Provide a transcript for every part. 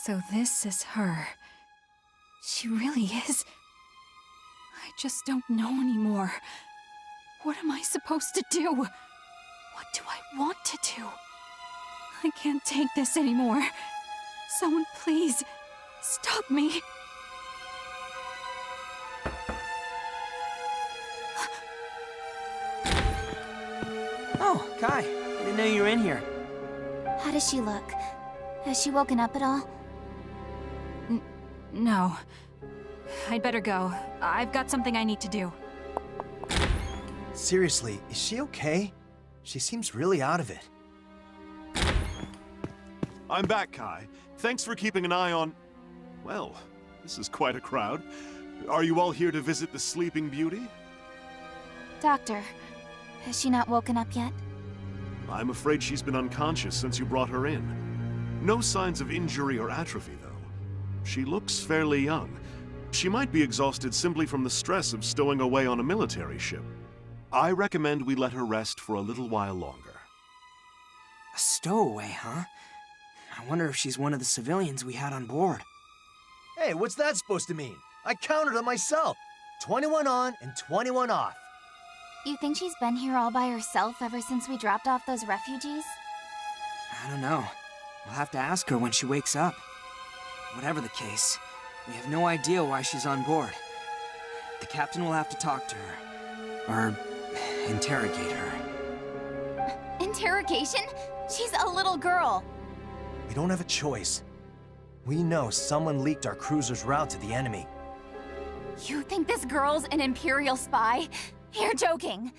So this is her. She really is. I just don't know anymore. What am I supposed to do? What do I want to do? I can't take this anymore. Someone please, stop me. Oh, Kai. I didn't know you were in here. How does she look? Has she woken up at all? No. I'd better go. I've got something I need to do. Seriously, is she okay? She seems really out of it. I'm back, Kai. Thanks for keeping an eye on... Well, this is quite a crowd. Are you all here to visit the Sleeping Beauty? Doctor, has she not woken up yet? I'm afraid she's been unconscious since you brought her in. No signs of injury or atrophy, though. She looks fairly young. She might be exhausted simply from the stress of stowing away on a military ship. I recommend we let her rest for a little while longer. A stowaway, huh? I wonder if she's one of the civilians we had on board. Hey, what's that supposed to mean? I counted them myself. 21 on and 21 off. You think she's been here all by herself ever since we dropped off those refugees? I don't know. We'll have to ask her when she wakes up. Whatever the case, we have no idea why she's on board. The captain will have to talk to her. Or interrogate her. Interrogation? She's a little girl. We don't have a choice. We know someone leaked our cruiser's route to the enemy. You think this girl's an Imperial spy? You're joking.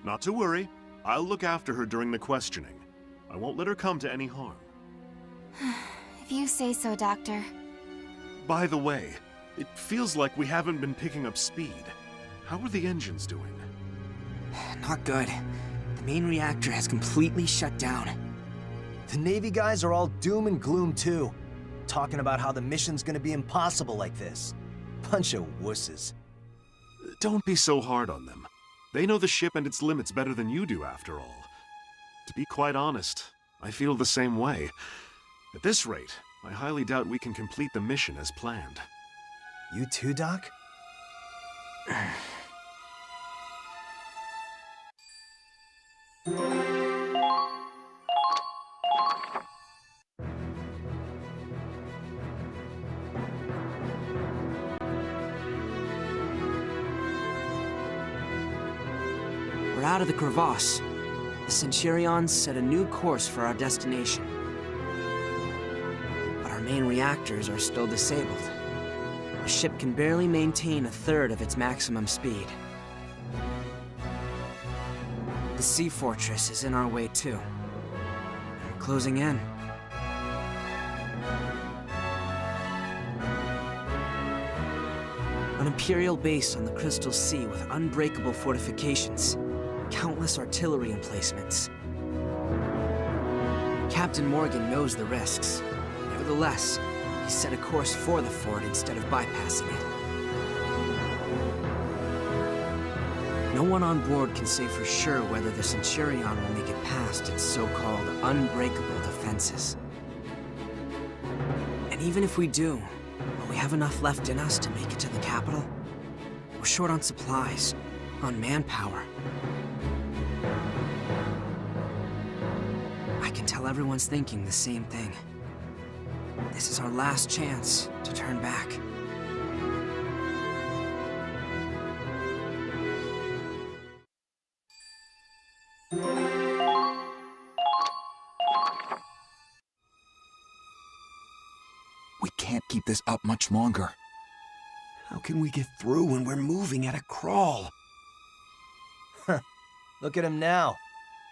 Not to worry. I'll look after her during the questioning. I won't let her come to any harm. If you say so, Doctor. By the way, it feels like we haven't been picking up speed. How are the engines doing? Not good. The main reactor has completely shut down. The Navy guys are all doom and gloom too. Talking about how the mission's gonna be impossible like this. Bunch of wusses. Don't be so hard on them. They know the ship and its limits better than you do, after all. To be quite honest, I feel the same way. At this rate, I highly doubt we can complete the mission as planned. You too, Doc? We're out of the crevasse. The Centurions set a new course for our destination. But our main reactors are still disabled. The ship can barely maintain a third of its maximum speed. The sea fortress is in our way too. And we're closing in. An Imperial base on the Crystal Sea with unbreakable fortifications. Countless artillery emplacements. Captain Morgan knows the risks. Nevertheless, he set a course for the fort instead of bypassing it. No one on board can say for sure whether the Centurion will make it past its so-called unbreakable defenses. And even if we do, will we have enough left in us to make it to the capital? We're short on supplies, on manpower. I can tell everyone's thinking the same thing. This is our last chance to turn back. We can't keep this up much longer. How can we get through when we're moving at a crawl? Look at him now.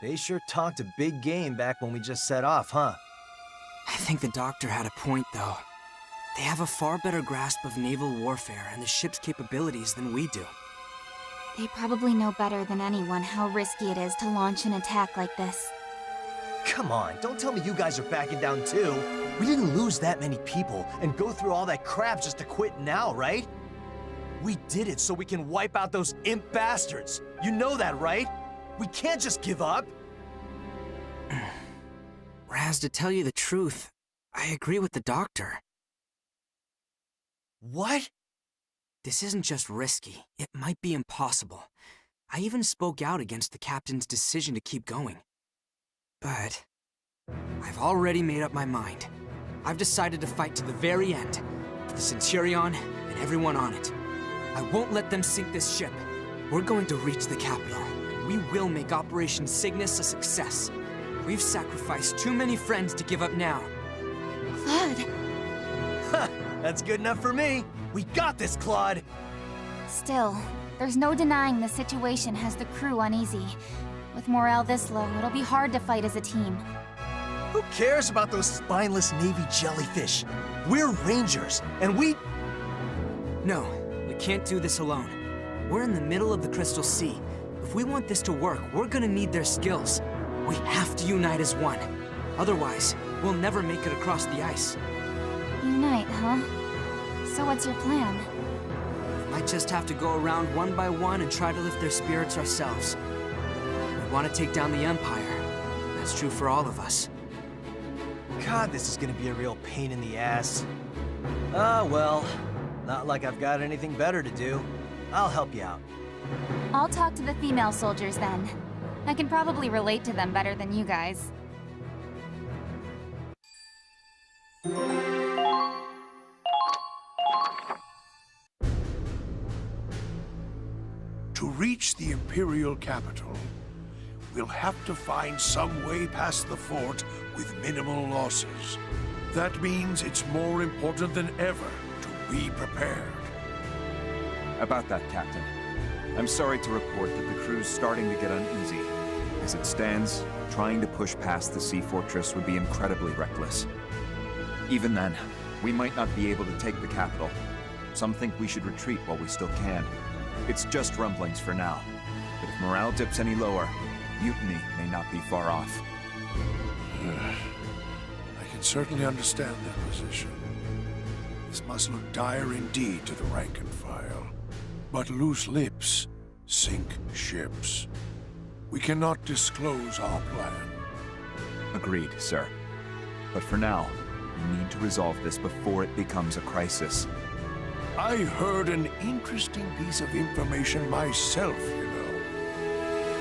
They sure talked a big game back when we just set off, huh? I think the doctor had a point, though. They have a far better grasp of naval warfare and the ship's capabilities than we do. They probably know better than anyone how risky it is to launch an attack like this. Come on, don't tell me you guys are backing down too. We didn't lose that many people and go through all that crap just to quit now, right? We did it so we can wipe out those imp bastards. You know that, right? We can't just give up. Raz, to tell you the truth, I agree with the doctor. What? This isn't just risky, it might be impossible. I even spoke out against the captain's decision to keep going. But I've already made up my mind. I've decided to fight to the very end, for the Centurion and everyone on it. I won't let them sink this ship. We're going to reach the capital, and we will make Operation Cygnus a success. We've sacrificed too many friends to give up now. Claude. Ha! That's good enough for me. We got this, Claude. Still, there's no denying the situation has the crew uneasy. With morale this low, it'll be hard to fight as a team. Who cares about those spineless Navy jellyfish? We're Rangers, and we... No, we can't do this alone. We're in the middle of the Crystal Sea. If we want this to work, we're gonna need their skills. We have to unite as one. Otherwise, we'll never make it across the ice. Unite, huh? So what's your plan? We might just have to go around one by one and try to lift their spirits ourselves. We want to take down the Empire. That's true for all of us. God, this is gonna be a real pain in the ass. Ah, well, not like I've got anything better to do. I'll help you out. I'll talk to the female soldiers then. I can probably relate to them better than you guys. To reach the Imperial capital, we'll have to find some way past the fort with minimal losses. That means it's more important than ever to be prepared. About that, Captain. I'm sorry to report that the crew's starting to get uneasy. As it stands, trying to push past the sea fortress would be incredibly reckless. Even then, we might not be able to take the capital. Some think we should retreat while we still can. It's just rumblings for now. But if morale dips any lower, mutiny may not be far off. I can certainly understand their position. This must look dire indeed to the rank and file. But loose lips sink ships. We cannot disclose our plan. Agreed, sir. But for now, we need to resolve this before it becomes a crisis. I heard an interesting piece of information myself, you know.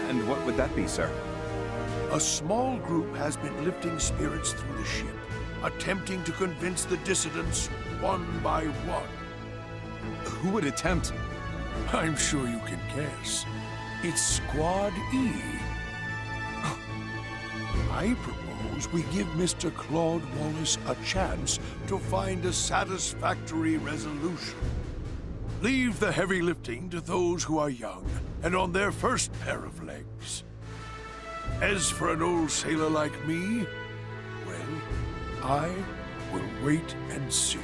And what would that be, sir? A small group has been lifting spirits through the ship, attempting to convince the dissidents one by one. Who would attempt? I'm sure you can guess. It's Squad E. I propose we give Mr. Claude Wallace a chance to find a satisfactory resolution. Leave the heavy lifting to those who are young and on their first pair of legs. As for an old sailor like me, well, I will wait and see.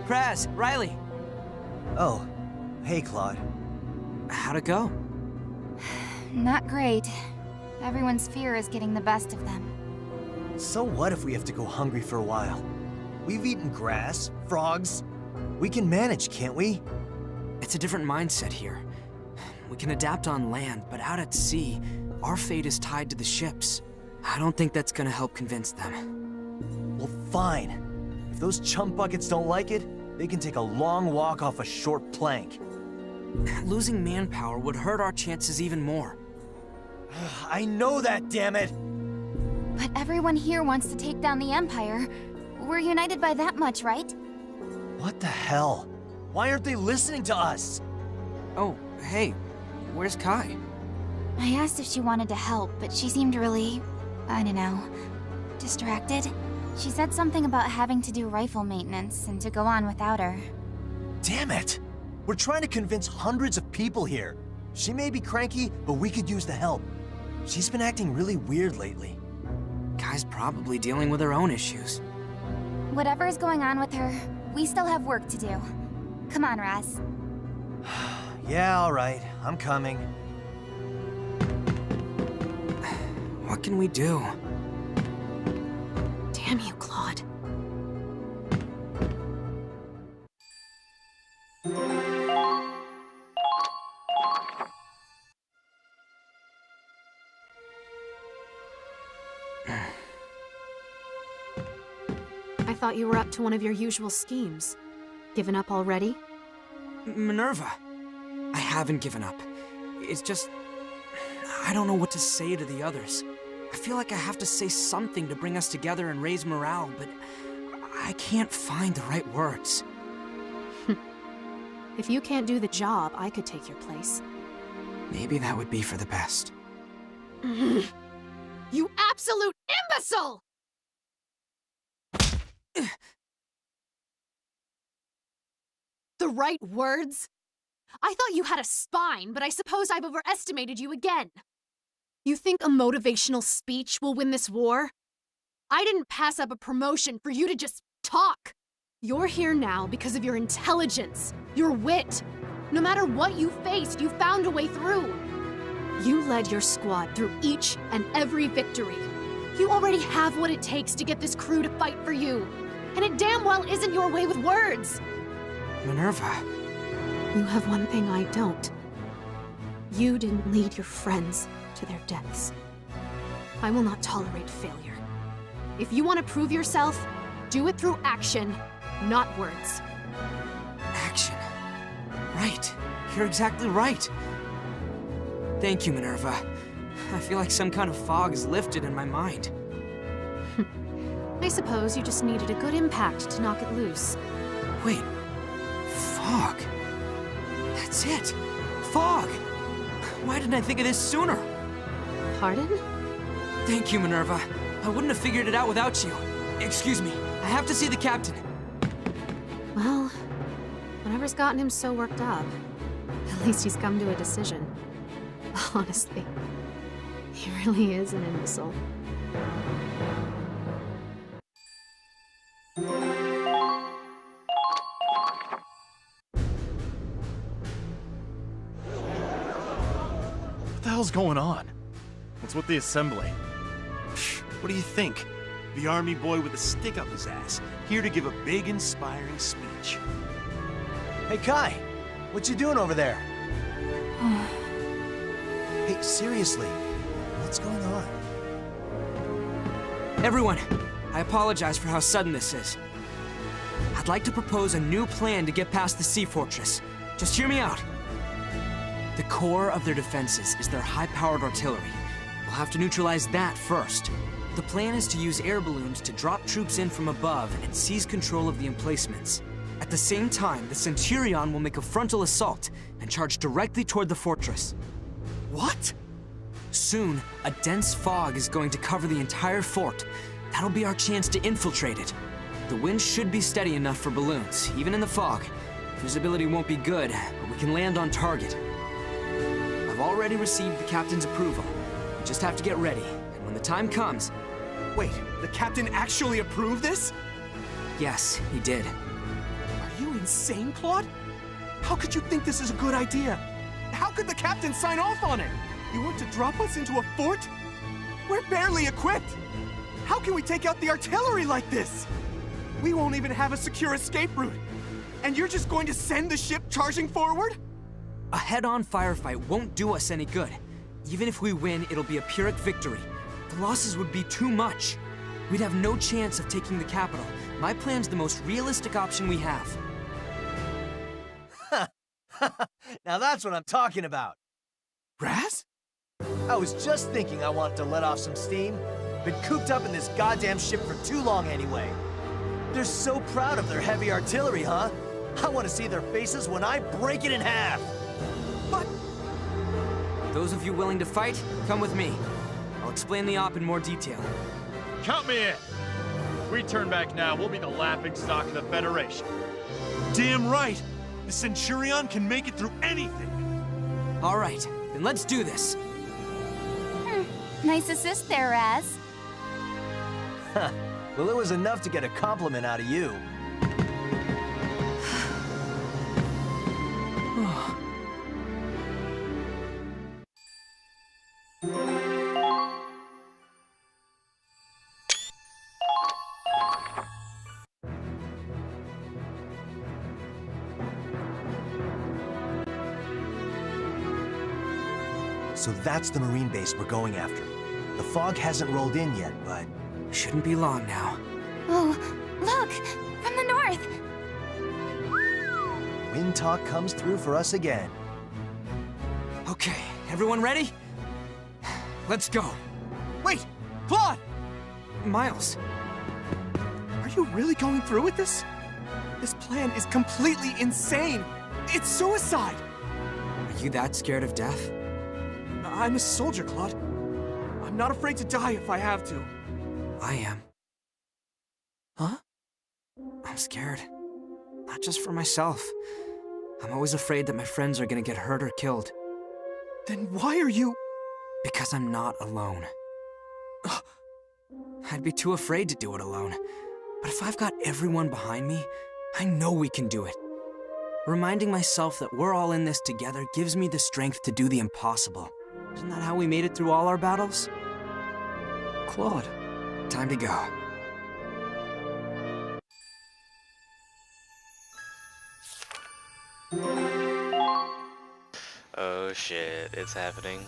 Praz, Riley, Oh, hey, Claude. how'd it go? Not great. Everyone's fear is getting the best of them. So what if we have to go hungry for a while? We've eaten grass, frogs. We can manage, can't we? It's a different mindset here. We can adapt on land, but out at sea, our fate is tied to the ships. I don't think that's gonna help convince them. Well, fine. If those chump buckets don't like it, they can take a long walk off a short plank. Losing manpower would hurt our chances even more. I know that, damn it! But everyone here wants to take down the Empire. We're united by that much, right? What the hell? Why aren't they listening to us? Oh, hey, where's Kai? I asked if she wanted to help, but she seemed really, I don't know, distracted. She said something about having to do rifle maintenance and to go on without her. Damn it! We're trying to convince hundreds of people here. She may be cranky, but we could use the help. She's been acting really weird lately. Kai's probably dealing with her own issues. Whatever is going on with her, we still have work to do. Come on, Raz. Yeah, all right. I'm coming. What can we do? Damn you, Claude. I thought you were up to one of your usual schemes. Given up already? Minerva, I haven't given up. It's just... I don't know what to say to the others. I feel like I have to say something to bring us together and raise morale, but I can't find the right words. If you can't do the job, I could take your place. Maybe that would be for the best. You absolute imbecile! The right words? I thought you had a spine, but I suppose I've overestimated you again. You think a motivational speech will win this war? I didn't pass up a promotion for you to just talk. You're here now because of your intelligence, your wit. No matter what you faced, you found a way through. You led your squad through each and every victory. You already have what it takes to get this crew to fight for you. And it damn well isn't your way with words. Minerva. You have one thing I don't. You didn't lead your friends to their deaths. I will not tolerate failure. If you want to prove yourself, do it through action, not words. Action. Right. You're exactly right. Thank you, Minerva. I feel like some kind of fog is lifted in my mind. I suppose you just needed a good impact to knock it loose. Wait. Fog. That's it. Fog. Why didn't I think of this sooner? Pardon? Thank you, Minerva. I wouldn't have figured it out without you. Excuse me. I have to see the captain. Well, whatever's gotten him so worked up, at least he's come to a decision. Honestly, he really is an imbecile. What the hell's going on? What's with the assembly? What do you think? The army boy with a stick up his ass, here to give a big, inspiring speech. Hey, Kai, what you doing over there? Hey, seriously, what's going on? Everyone, I apologize for how sudden this is. I'd like to propose a new plan to get past the sea fortress. Just hear me out. The core of their defenses is their high-powered artillery. We'll have to neutralize that first. The plan is to use air balloons to drop troops in from above and seize control of the emplacements. At the same time, the Centurion will make a frontal assault and charge directly toward the fortress. What? Soon, a dense fog is going to cover the entire fort. That'll be our chance to infiltrate it. The wind should be steady enough for balloons, even in the fog. Visibility won't be good, but we can land on target. I've already received the captain's approval. We just have to get ready, and when the time comes... Wait, the captain actually approved this? Yes, he did. Are you insane, Claude? How could you think this is a good idea? How could the captain sign off on it? You want to drop us into a fort? We're barely equipped. How can we take out the artillery like this? We won't even have a secure escape route. And you're just going to send the ship charging forward? A head-on firefight won't do us any good. Even if we win, it'll be a Pyrrhic victory. The losses would be too much. We'd have no chance of taking the capital. My plan's the most realistic option we have. Now that's what I'm talking about. Raz? I was just thinking I wanted to let off some steam. Been cooped up in this goddamn ship for too long anyway. They're so proud of their heavy artillery, huh? I want to see their faces when I break it in half. But... Those of you willing to fight, come with me. I'll explain the op in more detail. Count me in. If we turn back now, we'll be the laughingstock of the Federation. Damn right! The Centurion can make it through anything! All right, then let's do this. Nice assist there, Raz. Well, it was enough to get a compliment out of you. So that's the Marine base we're going after. The fog hasn't rolled in yet, but... Shouldn't be long now. Oh, look! From the north! Wind talk comes through for us again. Okay, everyone ready? Let's go. Wait! Claude! Miles, Are you really going through with this? This plan is completely insane! It's suicide! are you that scared of death? I'm a soldier, Claude. I'm not afraid to die if I have to. I am. Huh? I'm scared. Not just for myself. I'm always afraid that my friends are gonna get hurt or killed. Then why are you... Because I'm not alone. I'd be too afraid to do it alone. But if I've got everyone behind me, I know we can do it. Reminding myself that we're all in this together gives me the strength to do the impossible. Isn't that how we made it through all our battles? Claude. Time to go. Oh shit, it's happening.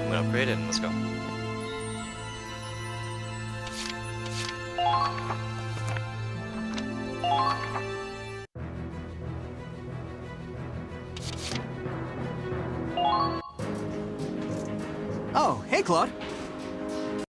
I'm gonna upgrade it and let's go. Oh, hey, Claude.